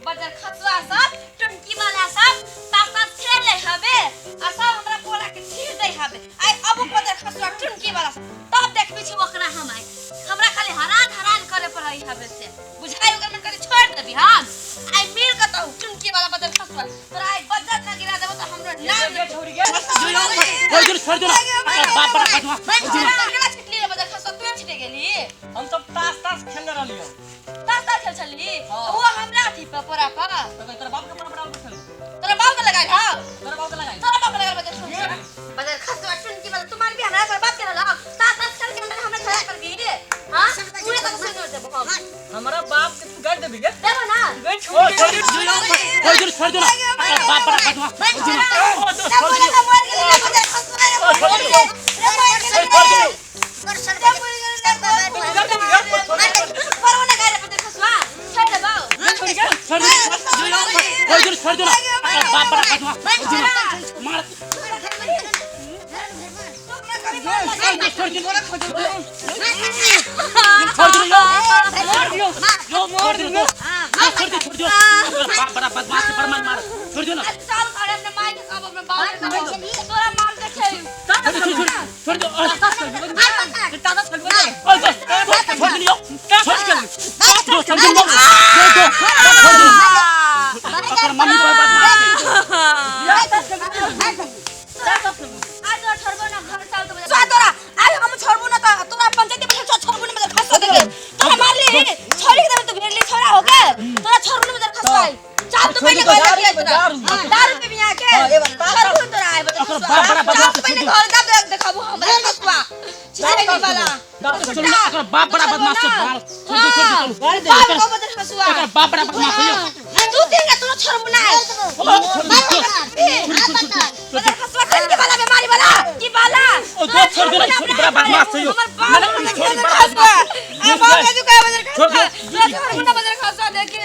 buzzer खसवा सब टुनकी वाला सब ताता खेले हवे आ सब हमरा पोला के छीर दे हवे आई अब बजर खसवा टुनकी वाला तब देखबी छी ओकरा हम आई हमरा खाली हरान करे पड़ई हवे से बुझाई ओकर मन करे छोड़ देबी हम आई मिल के तो टुनकी वाला बजर खसवा तोरा आई बजर ना गिरा देबो तो हमरो नाम छोड़ गे छोड़ दो बाप बड़ा खसवा केना छिटली रे बजर खसवा तू छिटे गेली हम सब ताश खेल रहली ताश खेल चली वो हमरा थी पपरा का तो तेरा बाप के बड़ा खेल तेरा बाप के लगाई हां तेरा बाप के लगाई बजर खसवा टुनकी वाला तुम्हारे भी हमरा पर बात करला ताश खेल के अंदर हमरा खड़ा कर दी हां तू तक सुन देबो हम हमारा बाप के तू गाड़ देबी के देबो ना छोड़ दो बाप बड़ा खसवा छोड़ दो बाप बड़ा खसवा मार बाप बड़ा बदमाश बाप बड़ा बदमाश तू देगा तू छोड़बू ना खसवा टंकी वाला बीमारी वाला की वाला ओ दो छोड़ दो छोड़ बड़ा बदमाश है छोड़ बड़ा खसवा आ बाप के का बजर खसवा छोड़बू ना बजर खसवा देखे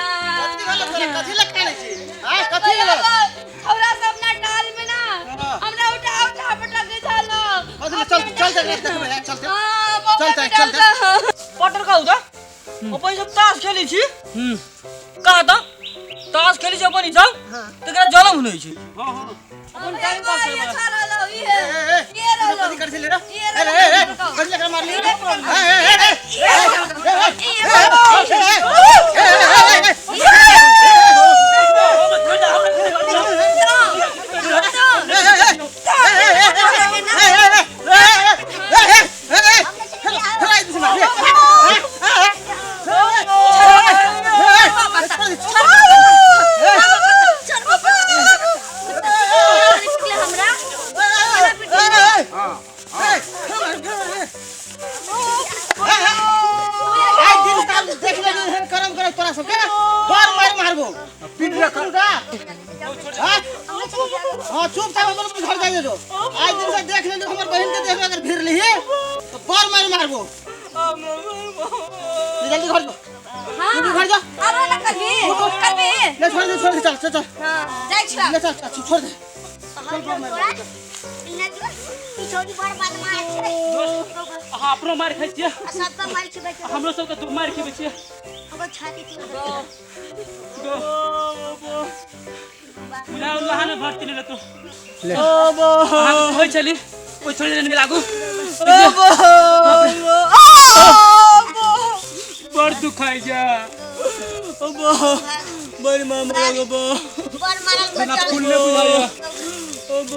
कथि लखने छी हां कथि हमरा सब ना डाल में ना हमरा उठा पटक के झालो चल पटर का होता अपन सब ताश खेली छी का त ताश खेली छी अपन जाओ तकरा जलम होई छी हां हां अपन टाइम पास करे वाला सारा लो ये रो कथि कर ले रे ए कथि लखने मार ली हां चुप था मतलब घर जाइए जो आज दिन से देख ले हमर बहन के देखबे अगर फिर लिही तो बार मारबो जल्दी घर जो हां घर जा अब ना कभी ले छोड़ दे चल हां जाई छ ले चल छोड़ दे छोड़ी बड़ बदमाश छै हां अपनो मार खाइ छियै सब का मार के बैठ हमरो सब के दू मार के छियै अब छाती की बुला लहाने भर्ती ले तू ले अब होय चली कोई छोड़ देने लागू बड़ दुखाई जा अब बड़ मामा अब बड़ मारल ना फूल ले बुलाया अब